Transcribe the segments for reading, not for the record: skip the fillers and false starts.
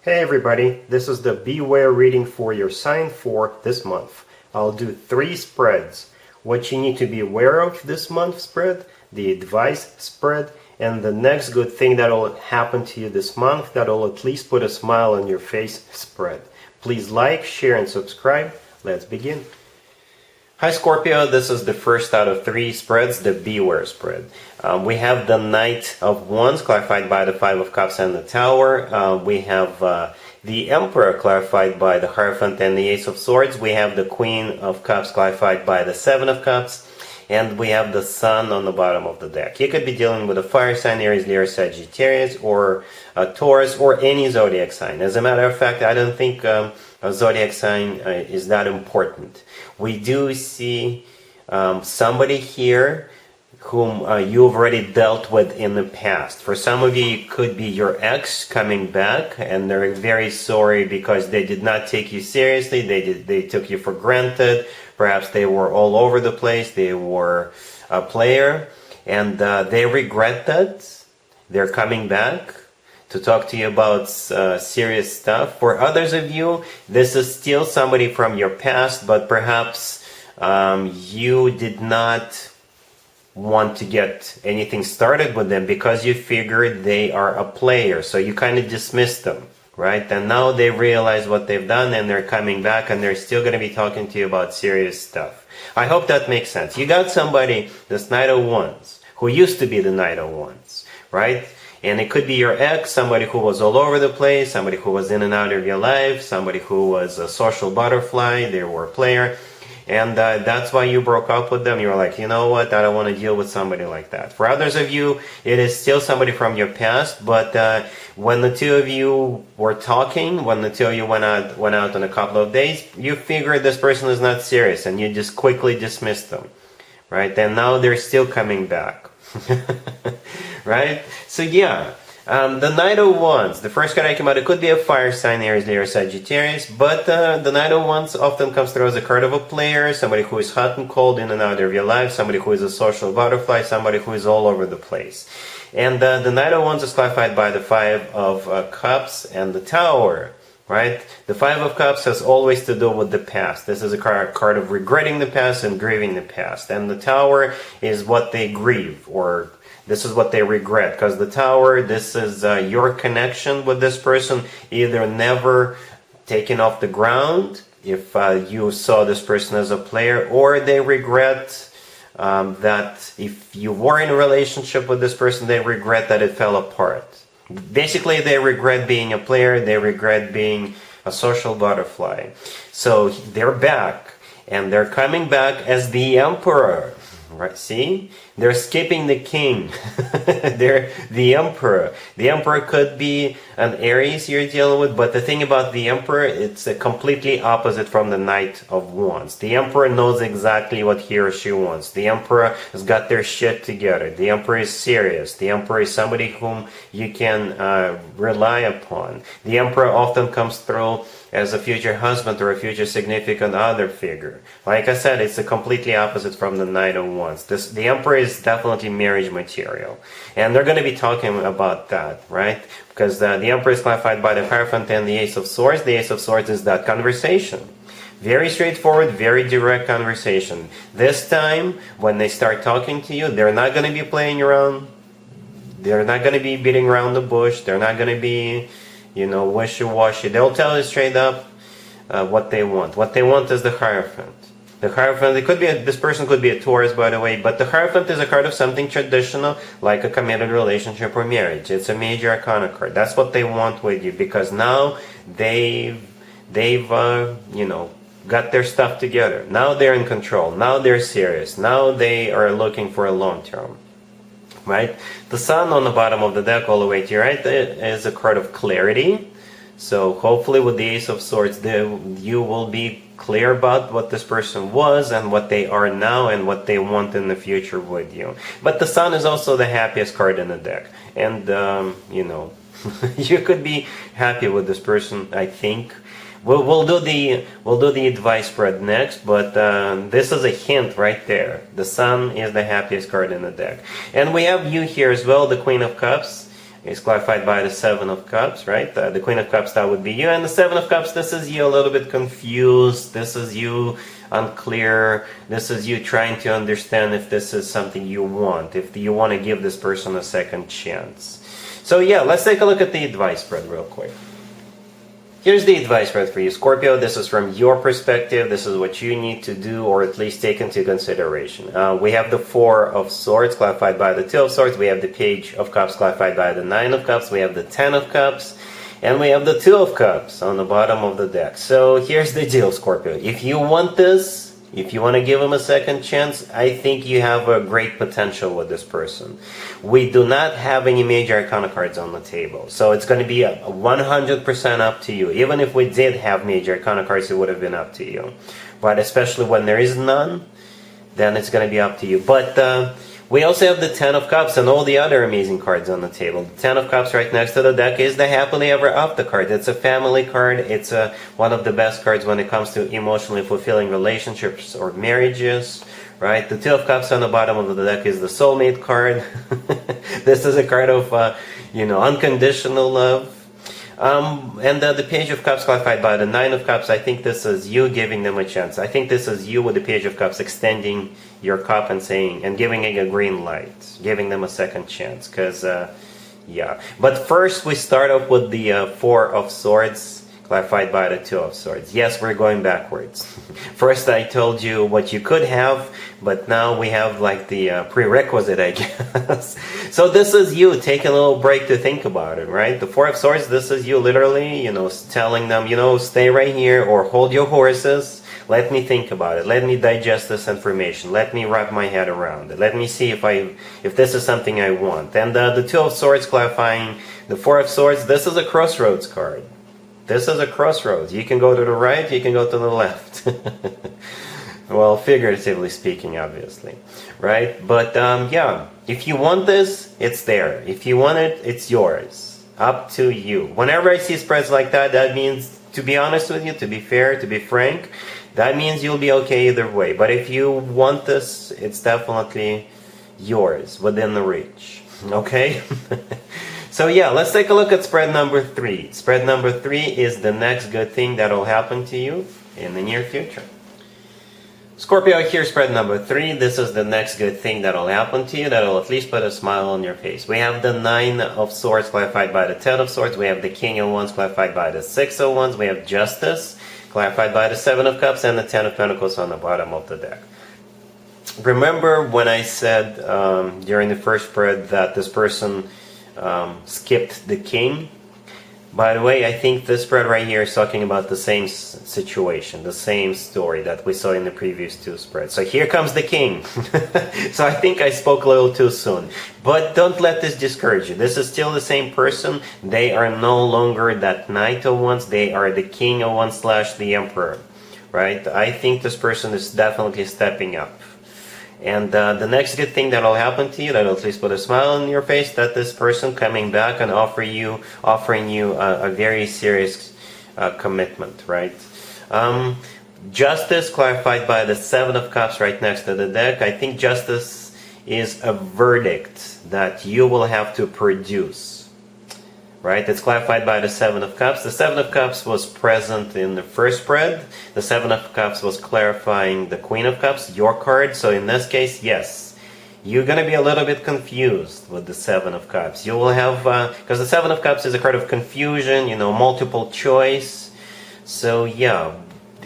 Hey everybody, this is the Beware reading for your sign for this month. I'll do 3 spreads. What you need to be aware of this month spread, the advice spread, and the next good thing that will happen to you this month that will at least put a smile on your face spread. Please like, share, and subscribe. Let's begin. Hi Scorpio, this is the first out of 3 spreads, the Beware spread. We have the Knight of Wands clarified by the 5 of Cups and the Tower. We have the Emperor clarified by the Hierophant and the Ace of Swords. We have the Queen of Cups clarified by the 7 of Cups. And we have the Sun on the bottom of the deck. You could be dealing with a fire sign, Aries, Leo, Sagittarius, or a Taurus, or any zodiac sign. As a matter of fact, I don't think a zodiac sign is that important. We do see somebody here whom you've already dealt with in the past. For some of you, it could be your ex coming back, and they're very sorry because they did not take you seriously. They took you for granted. Perhaps they were all over the place. They were a player, and they regret that. They're coming back to talk to you about serious stuff. For others of you, this is still somebody from your past, but perhaps you did not want to get anything started with them because you figured they are a player, so you kind of dismissed them, right? And now they realize what they've done and they're coming back and they're still going to be talking to you about serious stuff. I hope that makes sense. You got somebody, this Knight of Wands, who used to be the Knight of Wands, right? And it could be your ex, somebody who was all over the place, somebody who was in and out of your life, somebody who was a social butterfly, they were a player. And that's why you broke up with them. You were like, you know what, I don't want to deal with somebody like that. For others of you, it is still somebody from your past, but when the two of you were talking, when the two of you went out on a couple of days, you figured this person is not serious, and you just quickly dismissed them, right? And now they're still coming back, right? So yeah. The Knight of Wands, the first card I came out, it could be a fire sign, Aries, Leo, Sagittarius, but the Knight of Wands often comes through as a card of a player, somebody who is hot and cold in and out of your life, somebody who is a social butterfly, somebody who is all over the place. And the Knight of Wands is clarified by the 5 of Cups and the Tower, right? The 5 of Cups has always to do with the past. This is a card of regretting the past and grieving the past. And the Tower is what they grieve, or this is what they regret, because the Tower, this is your connection with this person, either never taken off the ground, if you saw this person as a player, or they regret that if you were in a relationship with this person, they regret that it fell apart. Basically, they regret being a player, they regret being a social butterfly. So they're back, and they're coming back as the Emperor. Right, see? They're skipping the king. They're the Emperor. The Emperor could be an Aries you're dealing with, but the thing about the Emperor, it's a completely opposite from the Knight of Wands. The Emperor knows exactly what he or she wants. The Emperor has got their shit together. The Emperor is serious. The Emperor is somebody whom you can rely upon. The Emperor often comes through as a future husband or a future significant other figure. Like I said, it's a completely opposite from the Knight of Wands. The Emperor is definitely marriage material. And they're going to be talking about that, right? Because the Emperor is clarified by the Hierophant and the Ace of Swords. The Ace of Swords is that conversation. Very straightforward, very direct conversation. This time, when they start talking to you, they're not going to be playing around. They're not going to be beating around the bush. They're not going to be, wishy-washy. They'll tell you straight up what they want. What they want is the Hierophant. The Hierophant, this person could be a Taurus, by the way, but the Hierophant is a card of something traditional, like a committed relationship or marriage. It's a major arcana card. That's what they want with you, because now they've got their stuff together. Now they're in control. Now they're serious. Now they are looking for a long term. Right? The Sun on the bottom of the deck all the way to your right is a card of clarity. So hopefully with the Ace of Swords, you will be clear about what this person was and what they are now and what they want in the future with you. But the Sun is also the happiest card in the deck. And, you could be happy with this person, I think. We'll do the advice spread next, but this is a hint right there. The Sun is the happiest card in the deck. And we have you here as well, the Queen of Cups. is clarified by the Seven of Cups, right? The Queen of Cups, that would be you. And the Seven of Cups, this is you a little bit confused. This is you unclear. This is you trying to understand if this is something you want, if you want to give this person a second chance. So yeah, let's take a look at the advice spread real quick. Here's the advice spread for you, Scorpio. This is from your perspective. This is what you need to do, or at least take into consideration. We have the Four of Swords clarified by the Two of Swords. We have the Page of Cups clarified by the Nine of Cups. We have the Ten of Cups. And we have the Two of Cups on the bottom of the deck. So here's the deal, Scorpio. If you want this, if you want to give him a second chance, I think you have a great potential with this person. We do not have any major arcana cards on the table. So it's going to be 100% up to you. Even if we did have major arcana cards, it would have been up to you. But especially when there is none, then it's going to be up to you. But we also have the Ten of Cups and all the other amazing cards on the table. The Ten of Cups right next to the deck is the Happily Ever After card. It's a family card. It's one of the best cards when it comes to emotionally fulfilling relationships or marriages, right? The Two of Cups on the bottom of the deck is the Soulmate card. This is a card of, unconditional love. And the Page of Cups clarified by the Nine of Cups, I think this is you giving them a chance. I think this is you with the Page of Cups extending your cup and saying, and giving it a green light, giving them a second chance. Because, yeah. But first we start off with the Four of Swords clarified by the Two of Swords. Yes, we're going backwards. First I told you what you could have, but now we have like the prerequisite, I guess. So this is you taking a little break to think about it, right? The Four of Swords, this is you literally, telling them, stay right here or hold your horses. Let me think about it. Let me digest this information. Let me wrap my head around it. Let me see if this is something I want. And the Two of Swords clarifying the Four of Swords, this is a crossroads card. This is a crossroads. You can go to the right, you can go to the left. Well, figuratively speaking, obviously. Right? But, yeah. If you want this, it's there. If you want it, it's yours. Up to you. Whenever I see spreads like that, that means, to be honest with you, to be fair, to be frank, that means you'll be okay either way. But if you want this, it's definitely yours, within the reach. Okay? So yeah, let's take a look at spread number 3. Spread number 3 is the next good thing that will happen to you in the near future. Scorpio, here's spread number 3. This is the next good thing that will happen to you, that will at least put a smile on your face. We have the Nine of Swords clarified by the Ten of Swords. We have the King of Wands clarified by the Six of Wands. We have Justice clarified by the Seven of Cups and the Ten of Pentacles on the bottom of the deck. Remember when I said during the first spread that this person skipped the King? By the way, I think this spread right here is talking about the same situation, the same story that we saw in the previous two spreads. So here comes the King. So I think I spoke a little too soon. But don't let this discourage you. This is still the same person. They are no longer that Knight of Wands. They are the King of Wands / the Emperor. Right? I think this person is definitely stepping up. And the next good thing that will happen to you, that will at least put a smile on your face, that this person coming back and offering you a very serious commitment, right? Justice clarified by the Seven of Cups right next to the deck. I think justice is a verdict that you will have to produce. Right? It's clarified by the Seven of Cups. The Seven of Cups was present in the first spread. The Seven of Cups was clarifying the Queen of Cups, your card. So in this case, yes, you're going to be a little bit confused with the Seven of Cups. You will have, because the Seven of Cups is a card of confusion, multiple choice. So yeah,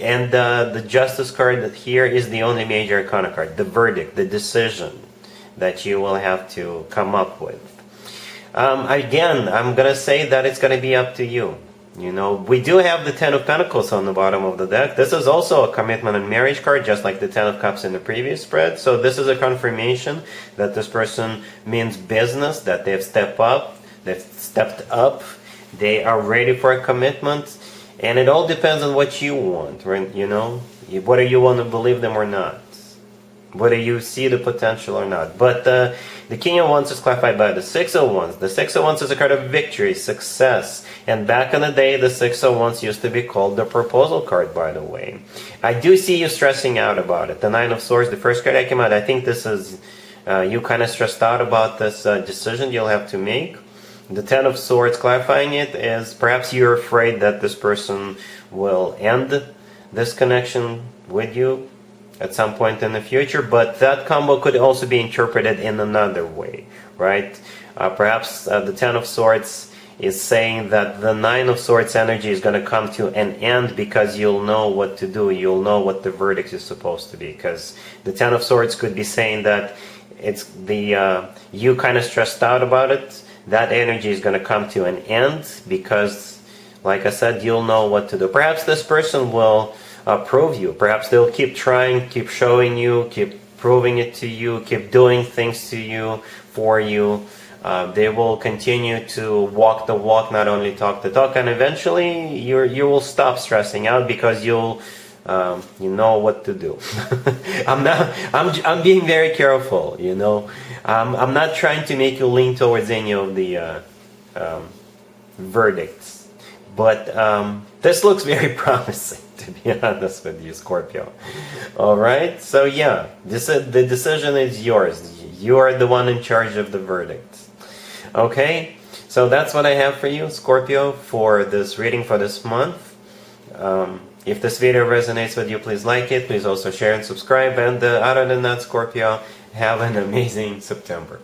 and the Justice card here is the only major arcana card, the verdict, the decision that you will have to come up with. Again, I'm going to say that it's going to be up to you. We do have the Ten of Pentacles on the bottom of the deck. This is also a commitment and marriage card, just like the Ten of Cups in the previous spread. So this is a confirmation that this person means business, that they've stepped up, they are ready for a commitment. And it all depends on what you want, right? Whether you want to believe them or not. Whether you see the potential or not. But the King of Wands is clarified by the Six of Wands. The Six of Wands is a card of victory, success. And back in the day, the Six of Wands used to be called the proposal card, by the way. I do see you stressing out about it. The Nine of Swords, the first card that came out, I think this is, you kind of stressed out about this decision you'll have to make. The Ten of Swords, clarifying it, is perhaps you're afraid that this person will end this connection with you at some point in the future, but that combo could also be interpreted in another way, right? Perhaps the Ten of Swords is saying that the Nine of Swords energy is going to come to an end because you'll know what to do, you'll know what the verdict is supposed to be. Because the Ten of Swords could be saying that it's the you kind of stressed out about it. That energy is going to come to an end because, like I said, you'll know what to do. Perhaps this person will prove you. Perhaps they'll keep trying, keep showing you, keep proving it to you, keep doing things to you, for you. They will continue to walk the walk, not only talk the talk, and eventually you will stop stressing out because you know what to do. I'm being very careful, you know. I'm not trying to make you lean towards any of the verdicts, but this looks very promising, to be honest with you, Scorpio. Alright, so yeah, the decision is yours. You are the one in charge of the verdict. Okay, so that's what I have for you, Scorpio, for this reading for this month. If this video resonates with you, please like it. Please also share and subscribe. And other than that, Scorpio, have an amazing September.